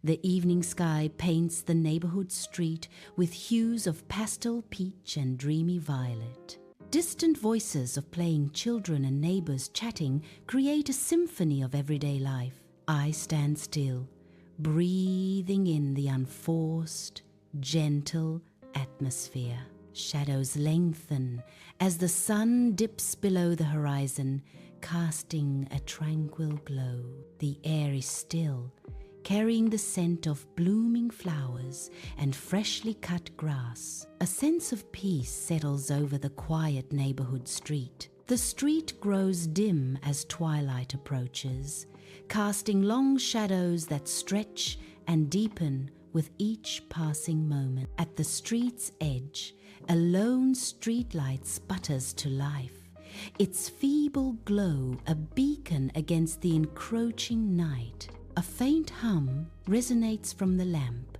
The evening sky paints the neighborhood street with hues of pastel peach and dreamy violet. Distant voices of playing children and neighbors chatting create a symphony of everyday life. I stand still, breathing in the unforced, gentle atmosphere. Shadows lengthen as the sun dips below the horizon, casting a tranquil glow. The air is still, carrying the scent of blooming flowers and freshly cut grass. A sense of peace settles over the quiet neighborhood street. The street grows dim as twilight approaches, casting long shadows that stretch and deepen with each passing moment. At the street's edge, a lone streetlight sputters to life, its feeble glow a beacon against the encroaching night. A faint hum resonates from the lamp,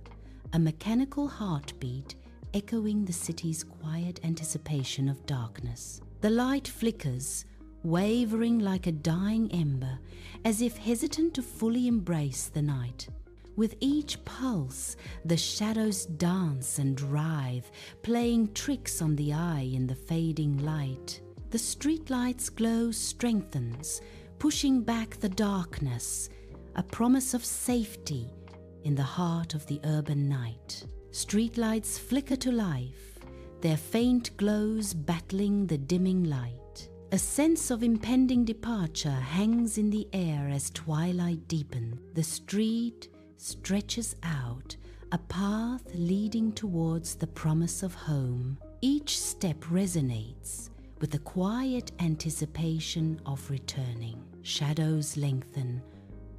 a mechanical heartbeat echoing the city's quiet anticipation of darkness. The light flickers, wavering like a dying ember, as if hesitant to fully embrace the night. With each pulse, the shadows dance and writhe, playing tricks on the eye in the fading light. The streetlight's glow strengthens, pushing back the darkness, a promise of safety in the heart of the urban night. Streetlights flicker to life, their faint glows battling the dimming light. A sense of impending departure hangs in the air as twilight deepens. The street stretches out, a path leading towards the promise of home. Each step resonates with the quiet anticipation of returning. Shadows lengthen,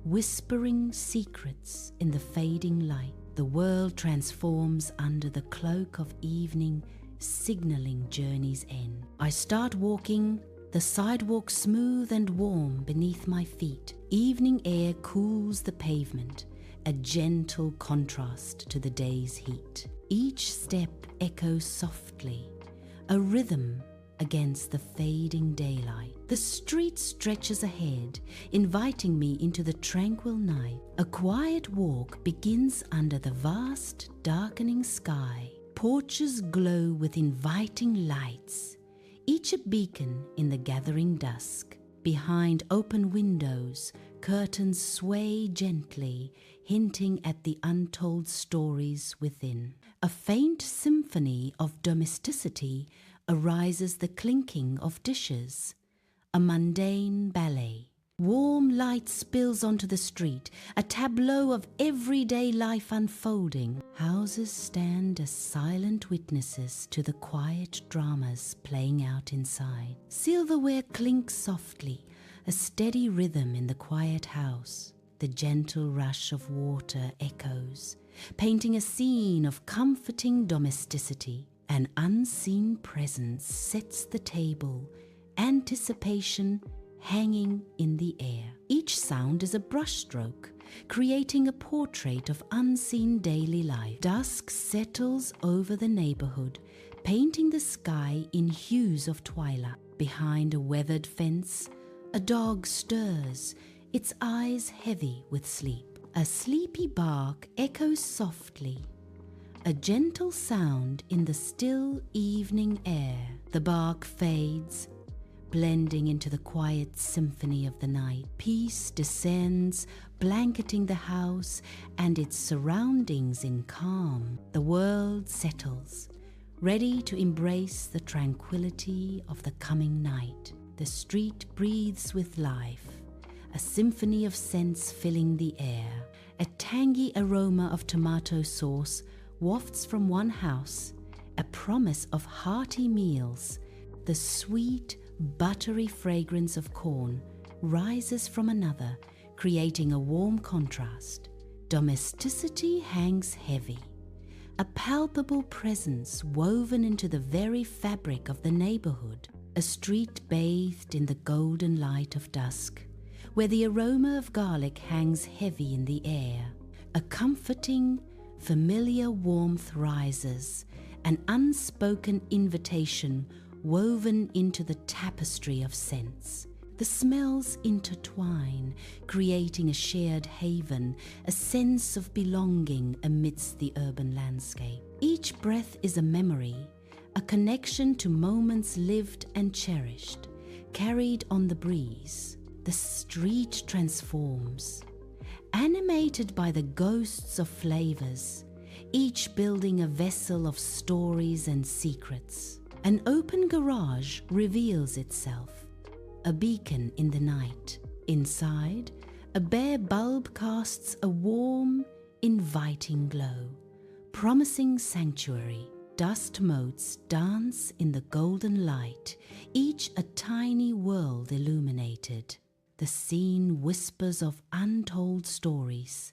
whispering secrets in the fading light. The world transforms under the cloak of evening, signaling journey's end. I start walking, the sidewalk smooth and warm beneath my feet. Evening air cools the pavement, a gentle contrast to the day's heat. Each step echoes softly, a rhythm against the fading daylight. The street stretches ahead, inviting me into the tranquil night. A quiet walk begins under the vast, darkening sky. Porches glow with inviting lights, each a beacon in the gathering dusk. Behind open windows, curtains sway gently, hinting at the untold stories within. A faint symphony of domesticity arises, the clinking of dishes, a mundane ballet. Warm light spills onto the street, a tableau of everyday life unfolding. Houses stand as silent witnesses to the quiet dramas playing out inside. Silverware clinks softly, a steady rhythm in the quiet house. The gentle rush of water echoes, painting a scene of comforting domesticity. An unseen presence sets the table, anticipation hanging in the air. Each sound is a brushstroke, creating a portrait of unseen daily life. Dusk settles over the neighborhood, painting the sky in hues of twilight. Behind a weathered fence, a dog stirs, its eyes heavy with sleep. A sleepy bark echoes softly, a gentle sound in the still evening air. The bark fades, blending into the quiet symphony of the night. Peace descends, blanketing the house and its surroundings in calm. The world settles, ready to embrace the tranquility of the coming night. The street breathes with life, a symphony of scents filling the air. A tangy aroma of tomato sauce wafts from one house, a promise of hearty meals. The sweet, buttery fragrance of corn rises from another, creating a warm contrast. Domesticity hangs heavy, a palpable presence woven into the very fabric of the neighborhood. A street bathed in the golden light of dusk, where the aroma of garlic hangs heavy in the air. A comforting, familiar warmth rises, an unspoken invitation woven into the tapestry of scents. The smells intertwine, creating a shared haven, a sense of belonging amidst the urban landscape. Each breath is a memory, a connection to moments lived and cherished, carried on the breeze. The street transforms, animated by the ghosts of flavors, each building a vessel of stories and secrets. An open garage reveals itself, a beacon in the night. Inside, a bare bulb casts a warm, inviting glow, promising sanctuary. Dust motes dance in the golden light, each a tiny world illuminated. The scene whispers of untold stories,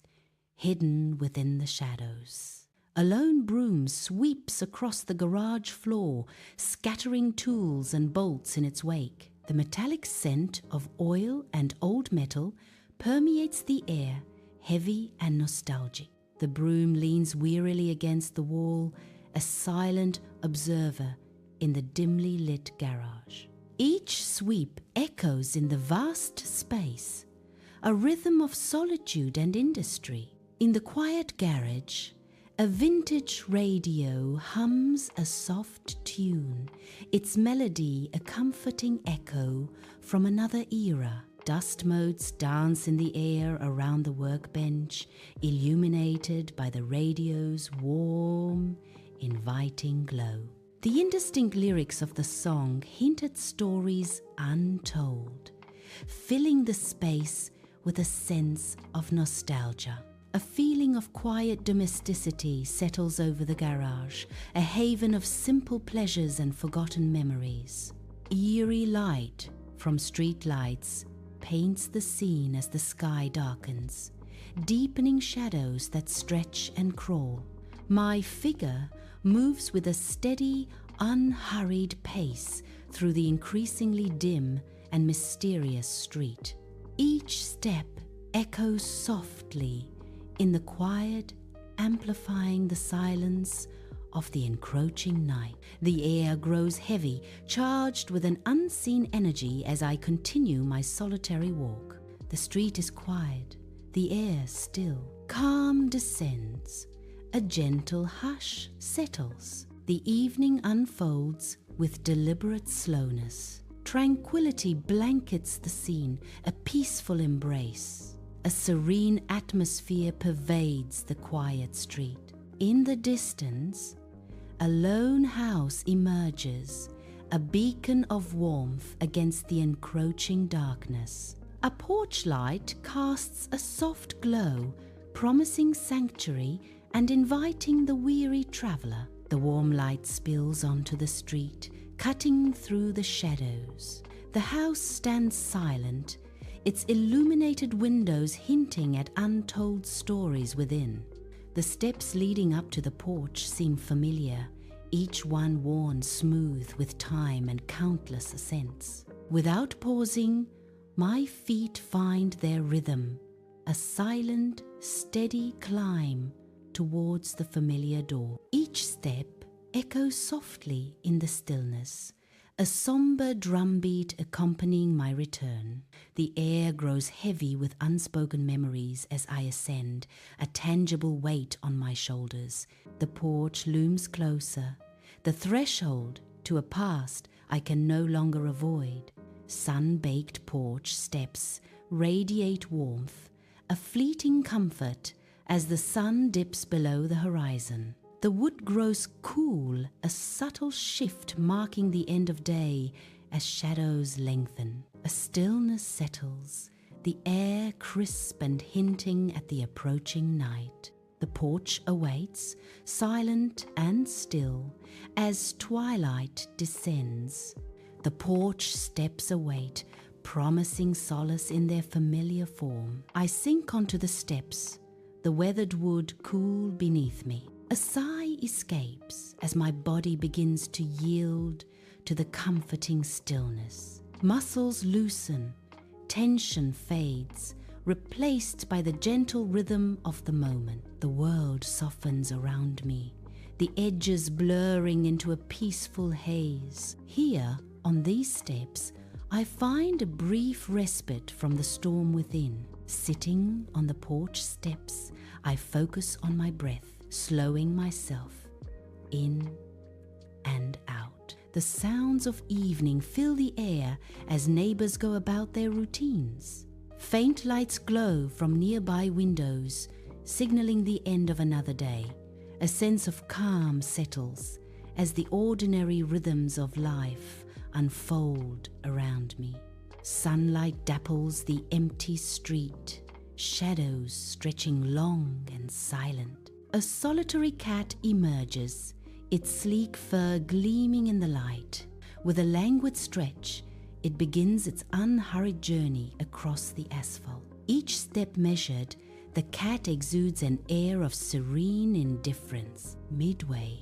hidden within the shadows. A lone broom sweeps across the garage floor, scattering tools and bolts in its wake. The metallic scent of oil and old metal permeates the air, heavy and nostalgic. The broom leans wearily against the wall, a silent observer in the dimly lit garage. Each sweep echoes in the vast space, a rhythm of solitude and industry. In the quiet garage, a vintage radio hums a soft tune, its melody a comforting echo from another era. Dust motes dance in the air around the workbench, illuminated by the radio's warm, inviting glow. The indistinct lyrics of the song hint at stories untold, filling the space with a sense of nostalgia. A feeling of quiet domesticity settles over the garage, a haven of simple pleasures and forgotten memories. Eerie light from street lights paints the scene as the sky darkens, deepening shadows that stretch and crawl. My figure moves with a steady, unhurried pace through the increasingly dim and mysterious street. Each step echoes softly in the quiet, amplifying the silence of the encroaching night. The air grows heavy, charged with an unseen energy as I continue my solitary walk. The street is quiet, the air still. Calm descends. A gentle hush settles. The evening unfolds with deliberate slowness. Tranquility blankets the scene, a peaceful embrace. A serene atmosphere pervades the quiet street. In the distance, a lone house emerges, a beacon of warmth against the encroaching darkness. A porch light casts a soft glow, promising sanctuary and inviting the weary traveler. The warm light spills onto the street, cutting through the shadows. The house stands silent, its illuminated windows hinting at untold stories within. The steps leading up to the porch seem familiar, each one worn smooth with time and countless ascents. Without pausing, my feet find their rhythm, a silent, steady climb towards the familiar door. Each step echoes softly in the stillness, a somber drumbeat accompanying my return. The air grows heavy with unspoken memories as I ascend, a tangible weight on my shoulders. The porch looms closer, the threshold to a past I can no longer avoid. Sun-baked porch steps radiate warmth, a fleeting comfort as the sun dips below the horizon. The wood grows cool, a subtle shift marking the end of day as shadows lengthen. A stillness settles, the air crisp and hinting at the approaching night. The porch awaits, silent and still, as twilight descends. The porch steps await, promising solace in their familiar form. I sink onto the steps, the weathered wood cool beneath me. A sigh escapes as my body begins to yield to the comforting stillness. Muscles loosen, tension fades, replaced by the gentle rhythm of the moment. The world softens around me, the edges blurring into a peaceful haze. Here, on these steps, I find a brief respite from the storm within. Sitting on the porch steps, I focus on my breath, slowing myself in and out. The sounds of evening fill the air as neighbors go about their routines. Faint lights glow from nearby windows, signaling the end of another day. A sense of calm settles as the ordinary rhythms of life unfold around me. Sunlight dapples the empty street, shadows stretching long and silent. A solitary cat emerges, its sleek fur gleaming in the light. With a languid stretch, it begins its unhurried journey across the asphalt. Each step measured, the cat exudes an air of serene indifference. Midway,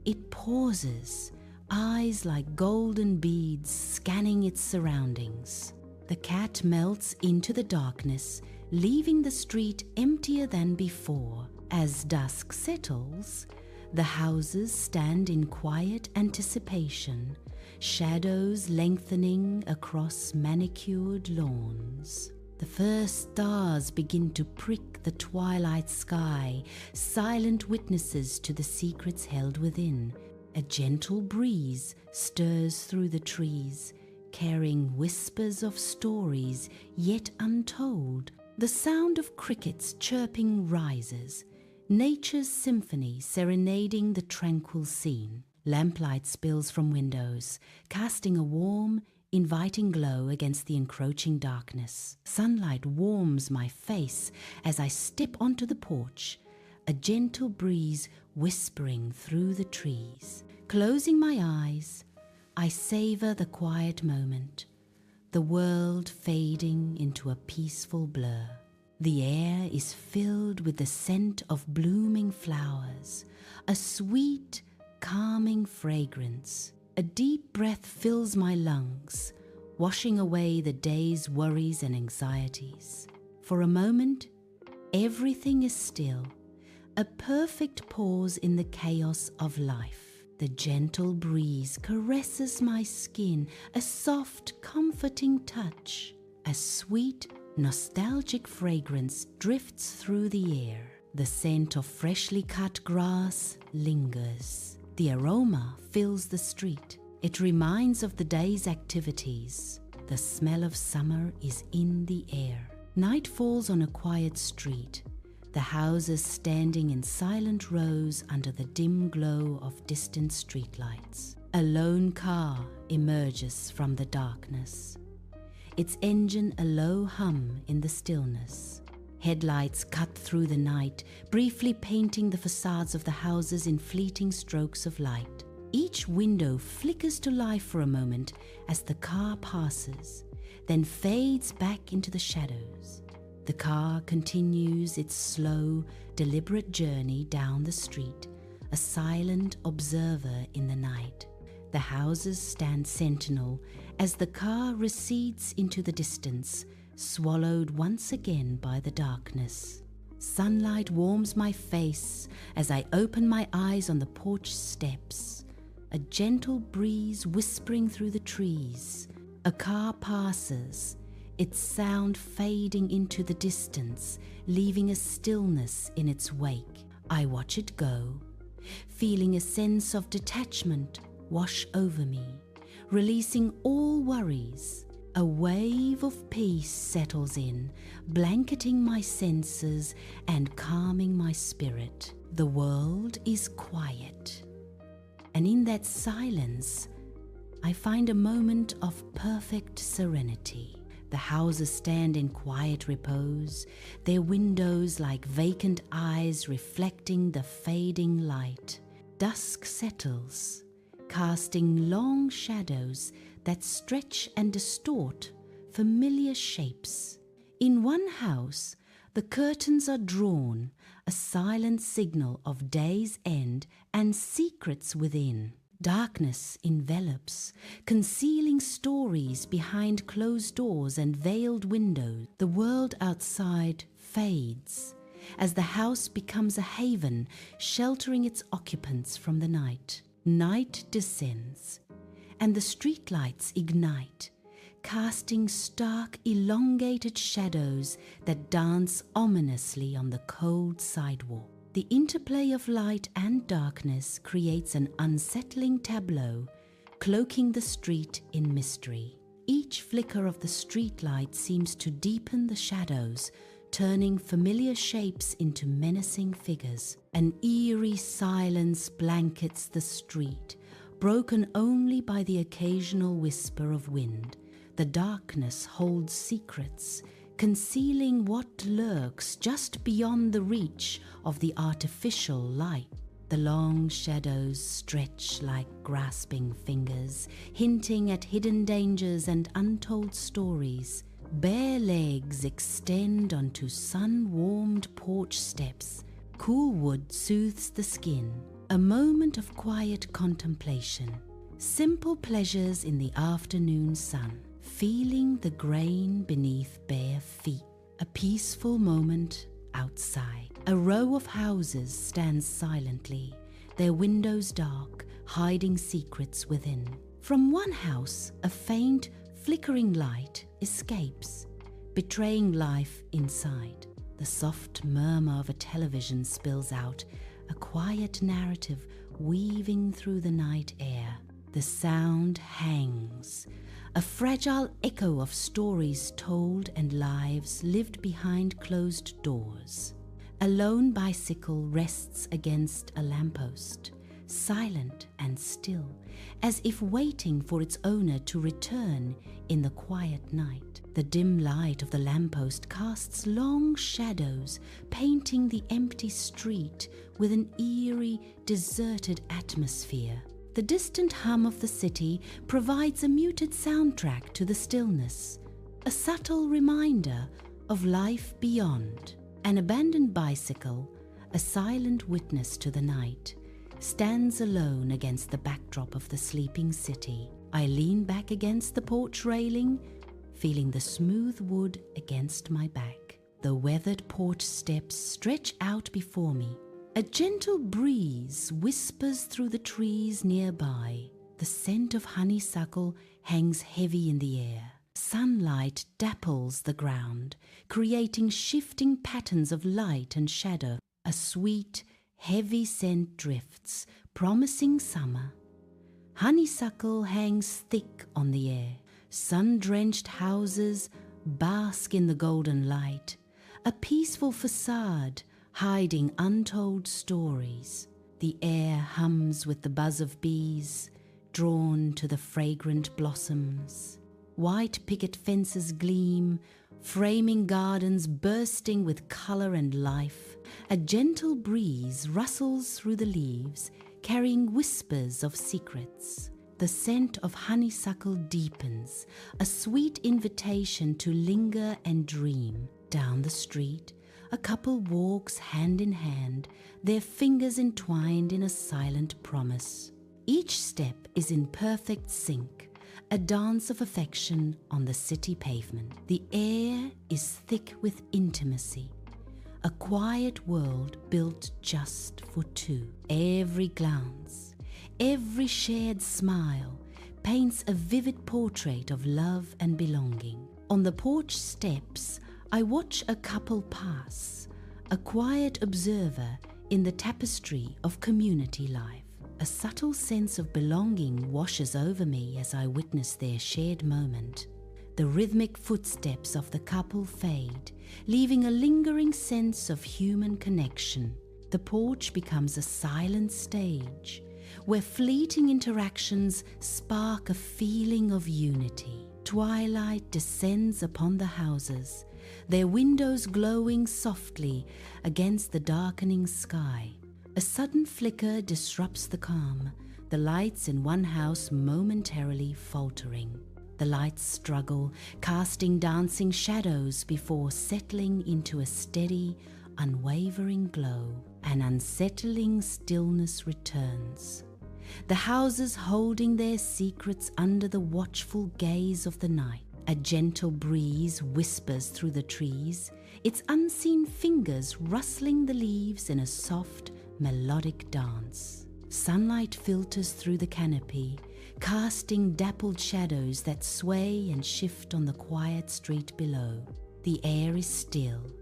it pauses, eyes like golden beads scanning its surroundings. The cat melts into the darkness, leaving the street emptier than before. As dusk settles, the houses stand in quiet anticipation, shadows lengthening across manicured lawns. The first stars begin to prick the twilight sky, silent witnesses to the secrets held within. A gentle breeze stirs through the trees, carrying whispers of stories yet untold. The sound of crickets chirping rises, nature's symphony serenading the tranquil scene. Lamplight spills from windows, casting a warm, inviting glow against the encroaching darkness. Sunlight warms my face as I step onto the porch, a gentle breeze whispering through the trees. Closing my eyes, I savor the quiet moment, the world fading into a peaceful blur. The air is filled with the scent of blooming flowers, a sweet, calming fragrance. A deep breath fills my lungs, washing away the day's worries and anxieties. For a moment, everything is still, a perfect pause in the chaos of life. The gentle breeze caresses my skin, a soft, comforting touch. A sweet, nostalgic fragrance drifts through the air. The scent of freshly cut grass lingers. The aroma fills the street. It reminds of the day's activities. The smell of summer is in the air. Night falls on a quiet street, the houses standing in silent rows under the dim glow of distant streetlights. A lone car emerges from the darkness, its engine a low hum in the stillness. Headlights cut through the night, briefly painting the facades of the houses in fleeting strokes of light. Each window flickers to life for a moment as the car passes, then fades back into the shadows. The car continues its slow, deliberate journey down the street, a silent observer in the night. The houses stand sentinel as the car recedes into the distance, swallowed once again by the darkness. Sunlight warms my face as I open my eyes on the porch steps. A gentle breeze whispering through the trees. A car passes, its sound fading into the distance, leaving a stillness in its wake. I watch it go, feeling a sense of detachment wash over me, releasing all worries. A wave of peace settles in, blanketing my senses and calming my spirit. The world is quiet, and in that silence, I find a moment of perfect serenity. The houses stand in quiet repose, their windows like vacant eyes reflecting the fading light. Dusk settles, casting long shadows that stretch and distort familiar shapes. In one house, the curtains are drawn, a silent signal of day's end and secrets within. Darkness envelops, concealing stories behind closed doors and veiled windows. The world outside fades as the house becomes a haven, sheltering its occupants from the night. Night descends, and the streetlights ignite, casting stark, elongated shadows that dance ominously on the cold sidewalk. The interplay of light and darkness creates an unsettling tableau, cloaking the street in mystery. Each flicker of the streetlight seems to deepen the shadows, turning familiar shapes into menacing figures. An eerie silence blankets the street, broken only by the occasional whisper of wind. The darkness holds secrets, concealing what lurks just beyond the reach of the artificial light. The long shadows stretch like grasping fingers, hinting at hidden dangers and untold stories. Bare legs extend onto sun-warmed porch steps. Cool wood soothes the skin, a moment of quiet contemplation. Simple pleasures in the afternoon sun, feeling the grain beneath bare feet. A peaceful moment outside. A row of houses stands silently, their windows dark, hiding secrets within. From one house, a faint, flickering light escapes, betraying life inside. The soft murmur of a television spills out, a quiet narrative weaving through the night air. The sound hangs, a fragile echo of stories told and lives lived behind closed doors. A lone bicycle rests against a lamppost, silent and still, as if waiting for its owner to return in the quiet night. The dim light of the lamppost casts long shadows, painting the empty street with an eerie, deserted atmosphere. The distant hum of the city provides a muted soundtrack to the stillness, a subtle reminder of life beyond. An abandoned bicycle, a silent witness to the night, stands alone against the backdrop of the sleeping city. I lean back against the porch railing, feeling the smooth wood against my back. The weathered porch steps stretch out before me. A gentle breeze whispers through the trees nearby. The scent of honeysuckle hangs heavy in the air. Sunlight dapples the ground, creating shifting patterns of light and shadow. A sweet, heavy scent drifts, promising summer. Honeysuckle hangs thick on the air. Sun-drenched houses bask in the golden light, a peaceful facade hiding untold stories. The air hums with the buzz of bees, drawn to the fragrant blossoms. White picket fences gleam, framing gardens bursting with color and life. A gentle breeze rustles through the leaves, carrying whispers of secrets. The scent of honeysuckle deepens, a sweet invitation to linger and dream. Down the street, a couple walks hand in hand, their fingers entwined in a silent promise. Each step is in perfect sync, a dance of affection on the city pavement. The air is thick with intimacy, a quiet world built just for two. Every glance, every shared smile paints a vivid portrait of love and belonging. On the porch steps, I watch a couple pass, a quiet observer in the tapestry of community life. A subtle sense of belonging washes over me as I witness their shared moment. The rhythmic footsteps of the couple fade, leaving a lingering sense of human connection. The porch becomes a silent stage, where fleeting interactions spark a feeling of unity. Twilight descends upon the houses, their windows glowing softly against the darkening sky. A sudden flicker disrupts the calm, the lights in one house momentarily faltering. The lights struggle, casting dancing shadows before settling into a steady, unwavering glow. An unsettling stillness returns. The houses holding their secrets under the watchful gaze of the night. A gentle breeze whispers through the trees, its unseen fingers rustling the leaves in a soft, melodic dance. Sunlight filters through the canopy, casting dappled shadows that sway and shift on the quiet street below. The air is still,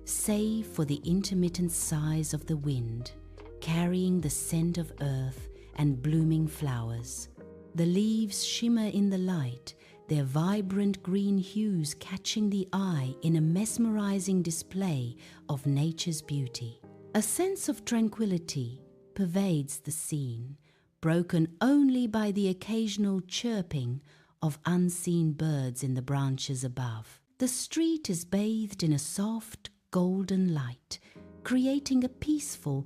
save for the intermittent sighs of the wind, carrying the scent of earth and blooming flowers. The leaves shimmer in the light, their vibrant green hues catching the eye in a mesmerizing display of nature's beauty. A sense of tranquility pervades the scene, broken only by the occasional chirping of unseen birds in the branches above. The street is bathed in a soft, golden light, creating a peaceful,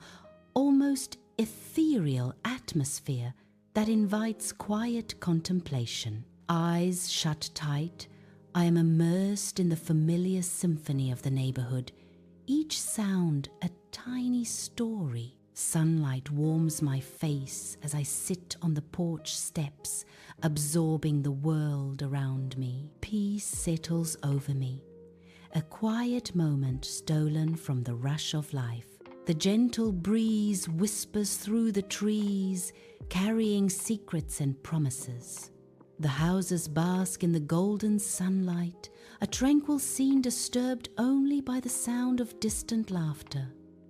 almost ethereal atmosphere that invites quiet contemplation. Eyes shut tight, I am immersed in the familiar symphony of the neighborhood, each sound a tiny story. Sunlight warms my face as I sit on the porch steps, absorbing the world around me. Peace settles over me, a quiet moment stolen from the rush of life. The gentle breeze whispers through the trees, carrying secrets and promises. The houses bask in the golden sunlight, a tranquil scene disturbed only by the sound of distant laughter.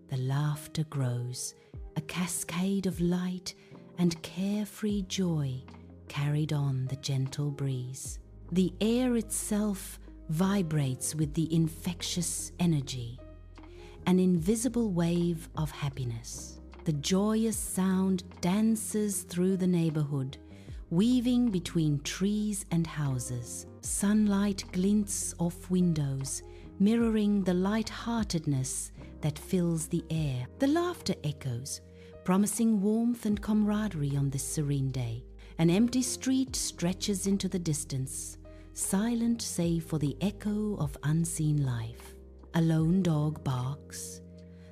The laughter grows, a cascade of light and carefree joy carried on the gentle breeze. The air itself vibrates with the infectious energy, an invisible wave of happiness. The joyous sound dances through the neighborhood, weaving between trees and houses. Sunlight glints off windows, mirroring the light-heartedness that fills the air. The laughter echoes, promising warmth and camaraderie on this serene day. An empty street stretches into the distance, silent save for the echo of unseen life. A lone dog barks,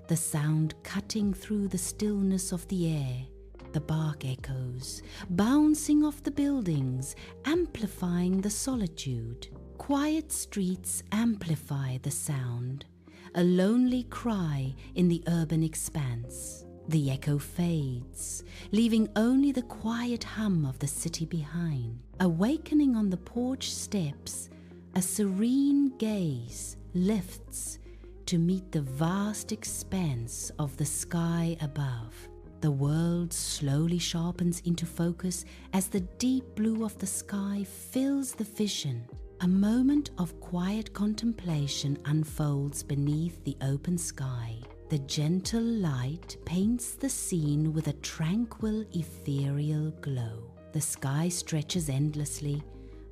the sound cutting through the stillness of the air. The bark echoes, bouncing off the buildings, amplifying the solitude. Quiet streets amplify the sound, a lonely cry in the urban expanse. The echo fades, leaving only the quiet hum of the city behind. Awakening on the porch steps, a serene gaze lifts to meet the vast expanse of the sky above. The world slowly sharpens into focus as the deep blue of the sky fills the vision. A moment of quiet contemplation unfolds beneath the open sky. The gentle light paints the scene with a tranquil, ethereal glow. The sky stretches endlessly,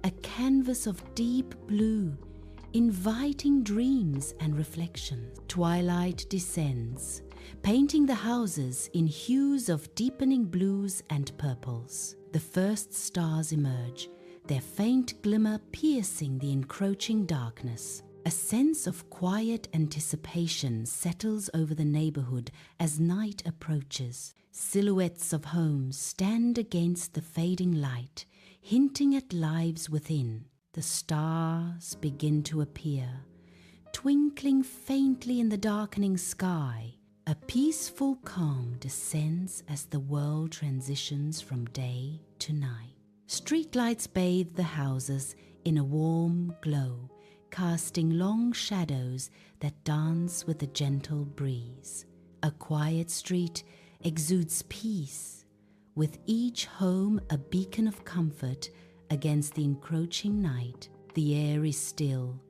a canvas of deep blue, inviting dreams and reflections. Twilight descends, painting the houses in hues of deepening blues and purples. The first stars emerge, their faint glimmer piercing the encroaching darkness. A sense of quiet anticipation settles over the neighborhood as night approaches. Silhouettes of homes stand against the fading light, hinting at lives within. The stars begin to appear, twinkling faintly in the darkening sky. A peaceful calm descends as the world transitions from day to night. Streetlights bathe the houses in a warm glow, casting long shadows that dance with the gentle breeze. A quiet street exudes peace, with each home a beacon of comfort against the encroaching night. The air is still,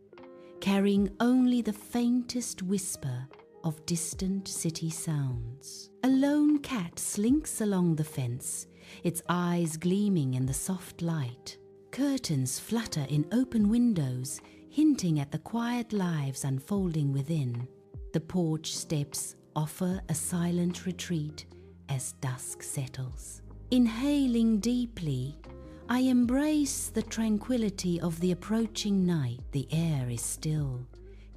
carrying only the faintest whisper of distant city sounds. A lone cat slinks along the fence, its eyes gleaming in the soft light. Curtains flutter in open windows, hinting at the quiet lives unfolding within. The porch steps offer a silent retreat as dusk settles. Inhaling deeply, I embrace the tranquility of the approaching night. The air is still,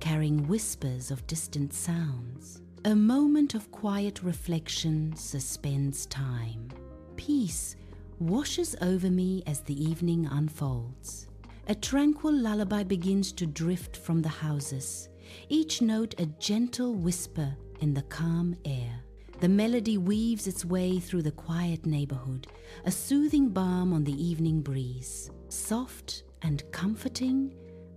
carrying whispers of distant sounds. A moment of quiet reflection suspends time. Peace washes over me as the evening unfolds. A tranquil lullaby begins to drift from the houses, each note a gentle whisper in the calm air. The melody weaves its way through the quiet neighborhood, a soothing balm on the evening breeze. Soft and comforting,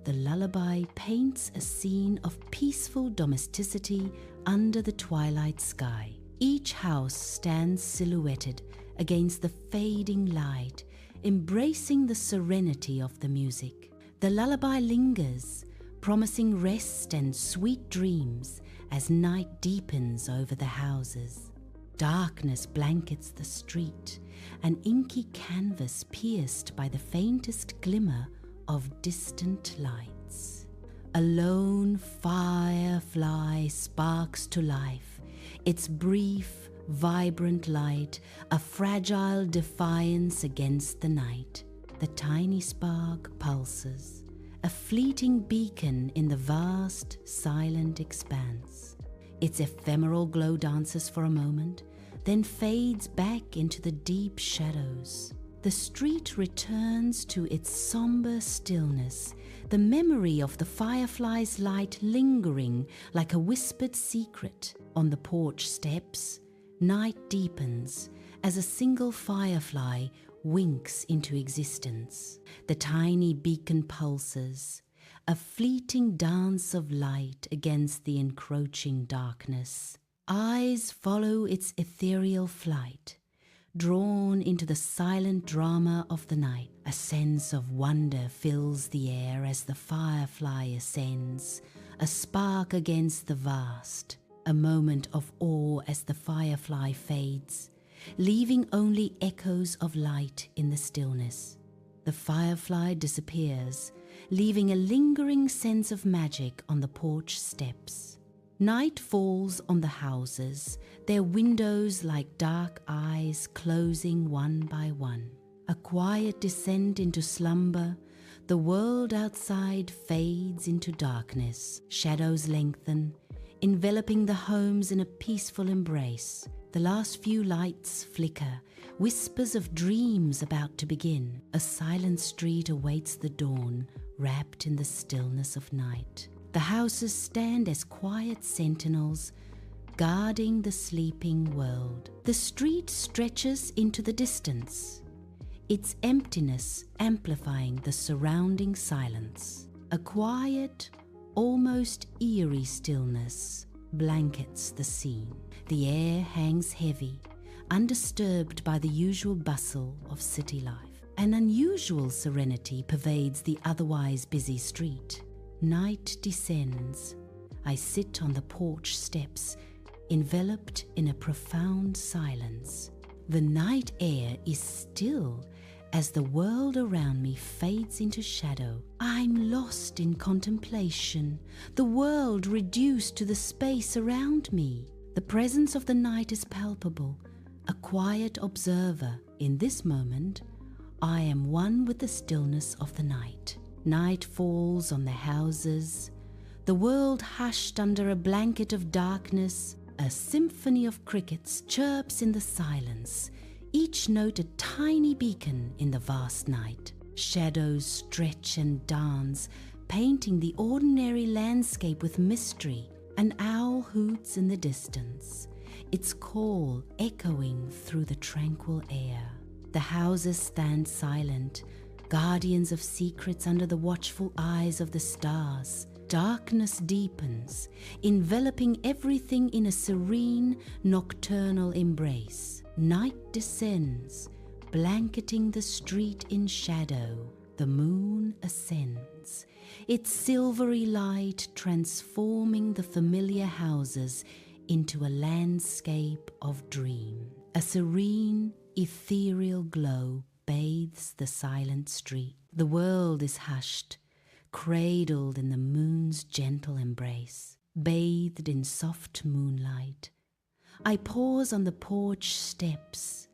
the lullaby paints a scene of peaceful domesticity under the twilight sky. Each house stands silhouetted against the fading light, embracing the serenity of the music. The lullaby lingers, promising rest and sweet dreams as night deepens over the houses. Darkness blankets the street, an inky canvas pierced by the faintest glimmer of distant lights. A lone firefly sparks to life, its brief, vibrant light a fragile defiance against the night. The tiny spark pulses, a fleeting beacon in the vast, silent expanse. Its ephemeral glow dances for a moment, then fades back into the deep shadows. The street returns to its somber stillness, the memory of the firefly's light lingering like a whispered secret. On the porch steps, night deepens as a single firefly winks into existence. The tiny beacon pulses, a fleeting dance of light against the encroaching darkness. Eyes follow its ethereal flight, drawn into the silent drama of the night. A sense of wonder fills the air as the firefly ascends, a spark against the vast, a moment of awe as the firefly fades, leaving only echoes of light in the stillness. The firefly disappears, leaving a lingering sense of magic on the porch steps. Night falls on the houses, their windows like dark eyes closing one by one. A quiet descent into slumber, the world outside fades into darkness. Shadows lengthen, enveloping the homes in a peaceful embrace. The last few lights flicker, whispers of dreams about to begin. A silent street awaits the dawn, wrapped in the stillness of night. The houses stand as quiet sentinels, guarding the sleeping world. The street stretches into the distance, its emptiness amplifying the surrounding silence. A quiet, almost eerie stillness blankets the scene. The air hangs heavy, undisturbed by the usual bustle of city life. An unusual serenity pervades the otherwise busy street. Night descends. I sit on the porch steps, enveloped in a profound silence. The night air is still as the world around me fades into shadow. I'm lost in contemplation, the world reduced to the space around me. The presence of the night is palpable, a quiet observer. In this moment, I am one with the stillness of the night. Night falls on the houses, the world hushed under a blanket of darkness. A symphony of crickets chirps in the silence, each note a tiny beacon in the vast night. Shadows stretch and dance, painting the ordinary landscape with mystery. An owl hoots in the distance, its call echoing through the tranquil air. The houses stand silent, guardians of secrets under the watchful eyes of the stars. Darkness deepens, enveloping everything in a serene, nocturnal embrace. Night descends, blanketing the street in shadow. The moon ascends, its silvery light transforming the familiar houses into a landscape of dream. A serene, ethereal glow bathes the silent street. The world is hushed, cradled in the moon's gentle embrace, bathed in soft moonlight. I pause on the porch steps,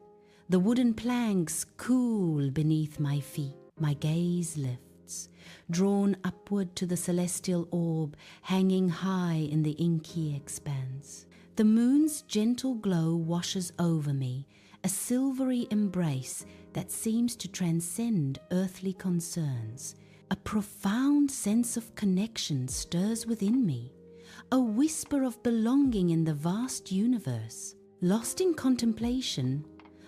the wooden planks cool beneath my feet. My gaze lifts, drawn upward to the celestial orb hanging high in the inky expanse. The moon's gentle glow washes over me, a silvery embrace that seems to transcend earthly concerns. A profound sense of connection stirs within me, a whisper of belonging in the vast universe. Lost in contemplation,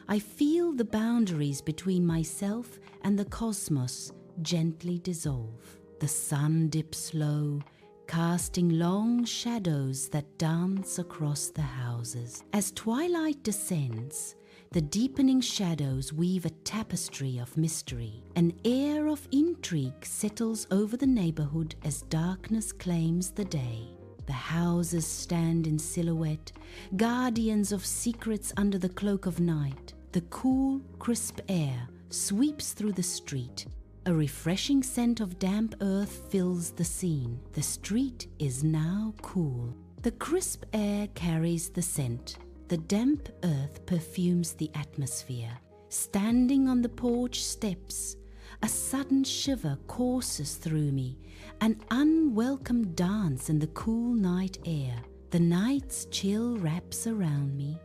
I feel the boundaries between myself and the cosmos gently dissolve. The sun dips low, casting long shadows that dance across the houses. As twilight descends, the deepening shadows weave a tapestry of mystery. An air of intrigue settles over the neighborhood as darkness claims the day. The houses stand in silhouette, guardians of secrets under the cloak of night. The cool, crisp air sweeps through the street. A refreshing scent of damp earth fills the scene. The street is now cool. The crisp air carries the scent. The damp earth perfumes the atmosphere. Standing on the porch steps, a sudden shiver courses through me, an unwelcome dance in the cool night air. The night's chill wraps around me,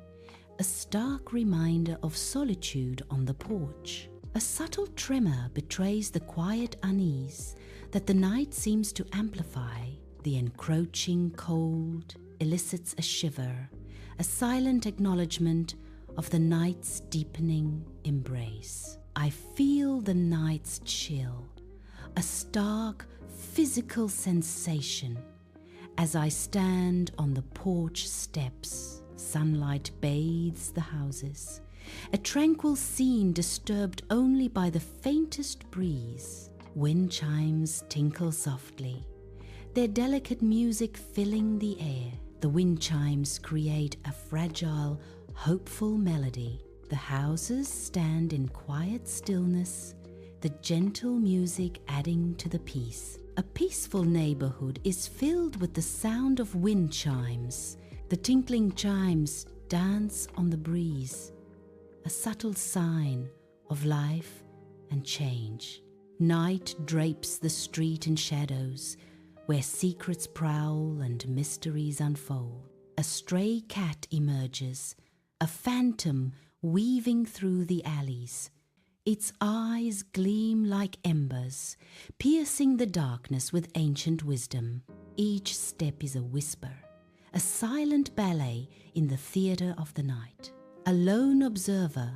a stark reminder of solitude on the porch. A subtle tremor betrays the quiet unease that the night seems to amplify. The encroaching cold elicits a shiver, a silent acknowledgement of the night's deepening embrace. I feel the night's chill, a stark physical sensation. As I stand on the porch steps, sunlight bathes the houses, a tranquil scene disturbed only by the faintest breeze. Wind chimes tinkle softly, their delicate music filling the air. The wind chimes create a fragile, hopeful melody. The houses stand in quiet stillness, the gentle music adding to the peace. A peaceful neighborhood is filled with the sound of wind chimes. The tinkling chimes dance on the breeze, a subtle sign of life and change. Night drapes the street in shadows, where secrets prowl and mysteries unfold. A stray cat emerges, a phantom weaving through the alleys. Its eyes gleam like embers, piercing the darkness with ancient wisdom. Each step is a whisper, a silent ballet in the theater of the night. A lone observer,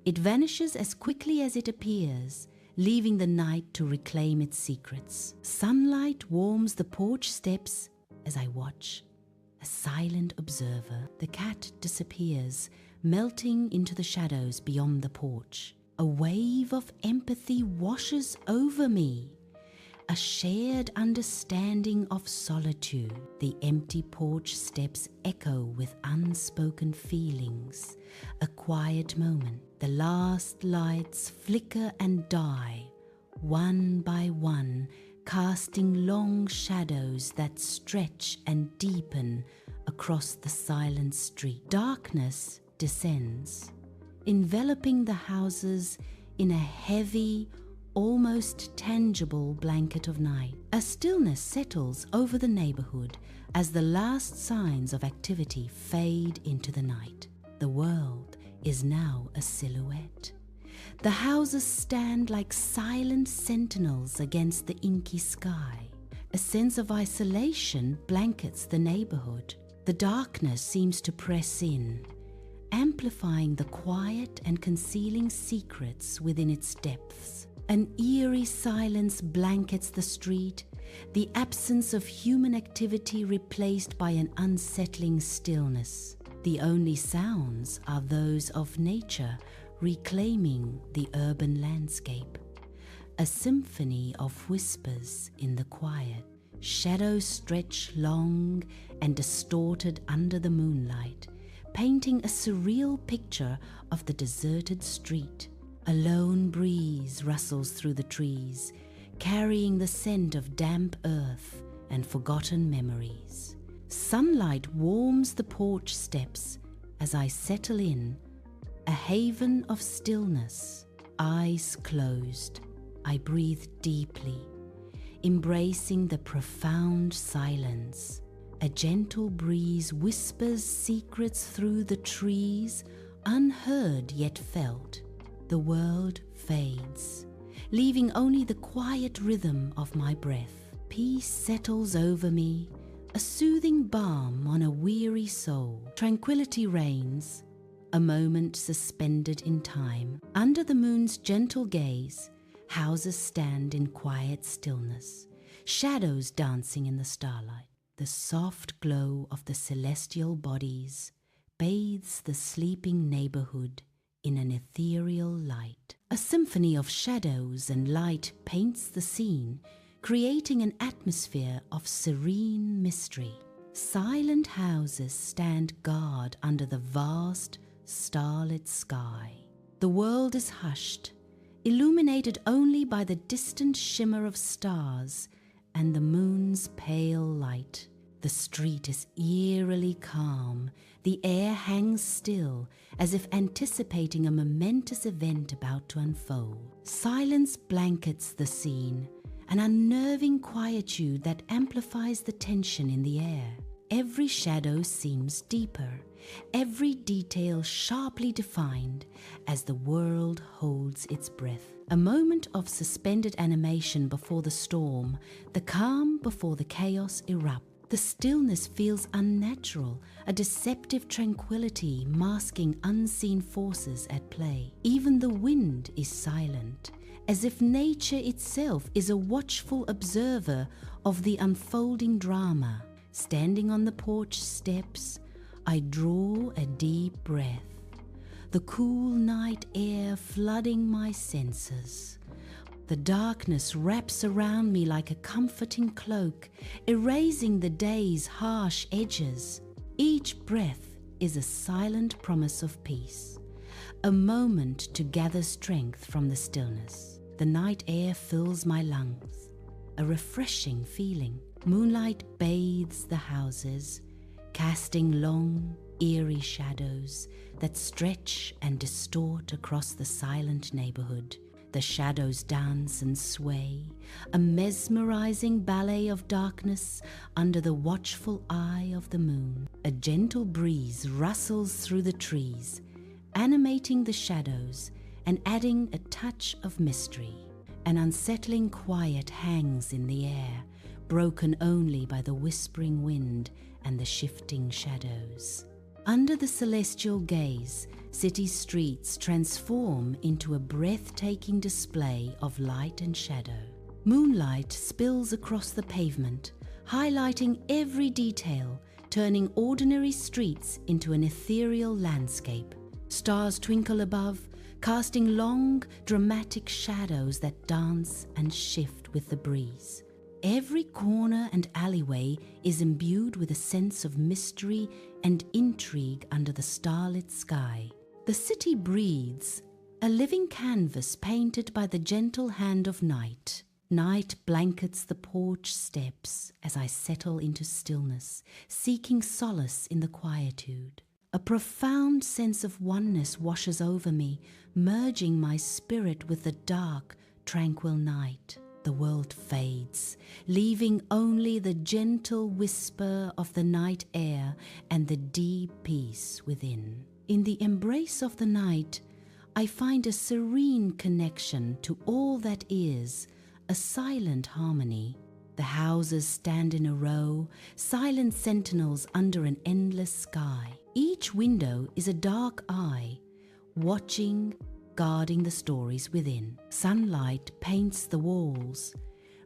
it vanishes as quickly as it appears, leaving the night to reclaim its secrets. Sunlight warms the porch steps as I watch, a silent observer. The cat disappears, melting into the shadows beyond the porch. A wave of empathy washes over me, a shared understanding of solitude. The empty porch steps echo with unspoken feelings. A quiet moment. The last lights flicker and die, one by one, casting long shadows that stretch and deepen across the silent street. Darkness descends, enveloping the houses in a heavy, almost tangible blanket of night. A stillness settles over the neighborhood as the last signs of activity fade into the night. The world is now a silhouette. The houses stand like silent sentinels against the inky sky. A sense of isolation blankets the neighborhood. The darkness seems to press in, amplifying the quiet and concealing secrets within its depths. An eerie silence blankets the street, the absence of human activity replaced by an unsettling stillness. The only sounds are those of nature reclaiming the urban landscape. A symphony of whispers in the quiet. Shadows stretch long and distorted under the moonlight, painting a surreal picture of the deserted street. A lone breeze rustles through the trees, carrying the scent of damp earth and forgotten memories. Sunlight warms the porch steps as I settle in, a haven of stillness. Eyes closed, I breathe deeply, embracing the profound silence. A gentle breeze whispers secrets through the trees, unheard yet felt. The world fades, leaving only the quiet rhythm of my breath. Peace settles over me, a soothing balm on a weary soul. Tranquility reigns, a moment suspended in time. Under the moon's gentle gaze, houses stand in quiet stillness, shadows dancing in the starlight. The soft glow of the celestial bodies bathes the sleeping neighborhood in an ethereal light. A symphony of shadows and light paints the scene, creating an atmosphere of serene mystery. Silent houses stand guard under the vast, starlit sky. The world is hushed, illuminated only by the distant shimmer of stars and the moon's pale light. The street is eerily calm. The air hangs still, as if anticipating a momentous event about to unfold. Silence blankets the scene, an unnerving quietude that amplifies the tension in the air. Every shadow seems deeper, every detail sharply defined as the world holds its breath. A moment of suspended animation before the storm, the calm before the chaos erupts. The stillness feels unnatural, a deceptive tranquility masking unseen forces at play. Even the wind is silent, as if nature itself is a watchful observer of the unfolding drama. Standing on the porch steps, I draw a deep breath, the cool night air flooding my senses. The darkness wraps around me like a comforting cloak, erasing the day's harsh edges. Each breath is a silent promise of peace, a moment to gather strength from the stillness. The night air fills my lungs, a refreshing feeling. Moonlight bathes the houses, casting long, eerie shadows that stretch and distort across the silent neighborhood. The shadows dance and sway, a mesmerizing ballet of darkness under the watchful eye of the moon. A gentle breeze rustles through the trees, animating the shadows and adding a touch of mystery. An unsettling quiet hangs in the air, broken only by the whispering wind and the shifting shadows. Under the celestial gaze, city streets transform into a breathtaking display of light and shadow. Moonlight spills across the pavement, highlighting every detail, turning ordinary streets into an ethereal landscape. Stars twinkle above, casting long, dramatic shadows that dance and shift with the breeze. Every corner and alleyway is imbued with a sense of mystery and intrigue under the starlit sky. The city breathes, a living canvas painted by the gentle hand of night. Night blankets the porch steps as I settle into stillness, seeking solace in the quietude. A profound sense of oneness washes over me, merging my spirit with the dark, tranquil night. The world fades, leaving only the gentle whisper of the night air and the deep peace within. In the embrace of the night, I find a serene connection to all that is, a silent harmony. The houses stand in a row, silent sentinels under an endless sky. Each window is a dark eye, watching, guarding the stories within. Sunlight paints the walls,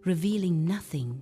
revealing nothing,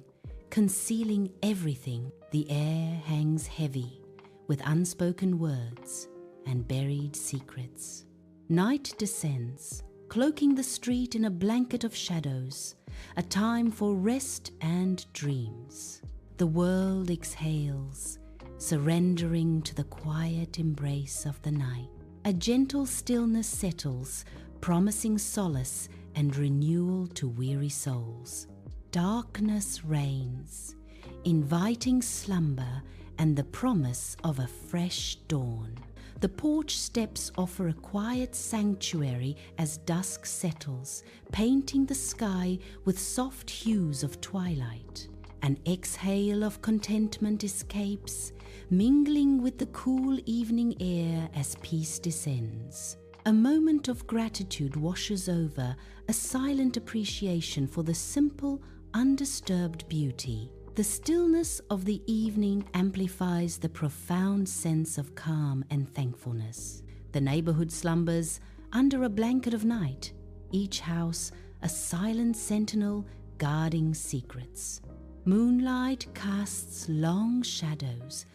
concealing everything. The air hangs heavy with unspoken words and buried secrets. Night descends, cloaking the street in a blanket of shadows, a time for rest and dreams. The world exhales, surrendering to the quiet embrace of the night. A gentle stillness settles, promising solace and renewal to weary souls. Darkness reigns, inviting slumber and the promise of a fresh dawn. The porch steps offer a quiet sanctuary as dusk settles, painting the sky with soft hues of twilight. An exhale of contentment escapes, mingling with the cool evening air as peace descends. A moment of gratitude washes over, a silent appreciation for the simple, undisturbed beauty. The stillness of the evening amplifies the profound sense of calm and thankfulness. The neighborhood slumbers under a blanket of night, each house a silent sentinel guarding secrets. Moonlight casts long shadows,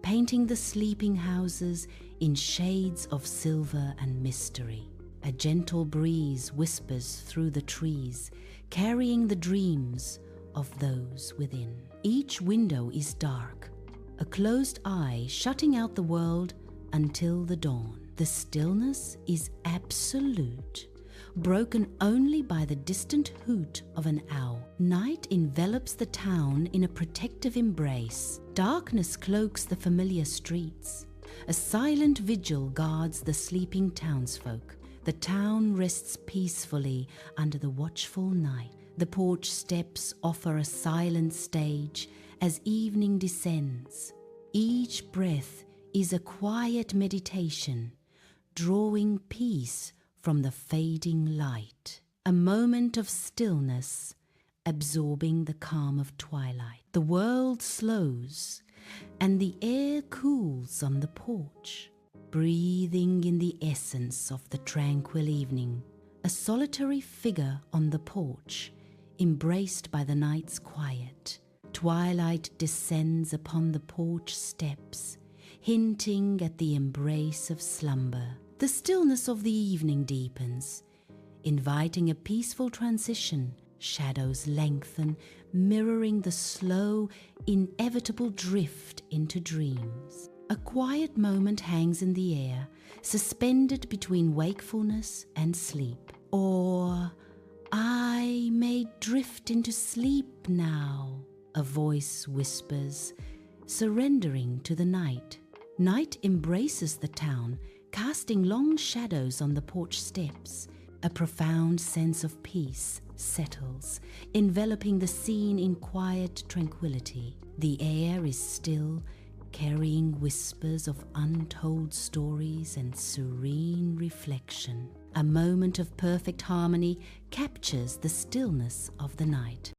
painting the sleeping houses in shades of silver and mystery. A gentle breeze whispers through the trees, carrying the dreams of those within. Each window is dark, a closed eye shutting out the world until the dawn. The stillness is absolute, broken only by the distant hoot of an owl. Night envelops the town in a protective embrace. Darkness cloaks the familiar streets. A silent vigil guards the sleeping townsfolk. The town rests peacefully under the watchful night. The porch steps offer a silent stage as evening descends. Each breath is a quiet meditation, drawing peace from the fading light. A moment of stillness, absorbing the calm of twilight. The world slows, and the air cools on the porch, breathing in the essence of the tranquil evening. A solitary figure on the porch, embraced by the night's quiet. Twilight descends upon the porch steps, hinting at the embrace of slumber. The stillness of the evening deepens, inviting a peaceful transition. Shadows lengthen, mirroring the slow, inevitable drift into dreams. A quiet moment hangs in the air, suspended between wakefulness and sleep. Or I may drift into sleep now, a voice whispers, surrendering to the night. Night embraces the town, casting long shadows on the porch steps. A profound sense of peace settles, enveloping the scene in quiet tranquility. The air is still, carrying whispers of untold stories and serene reflection. A moment of perfect harmony captures the stillness of the night.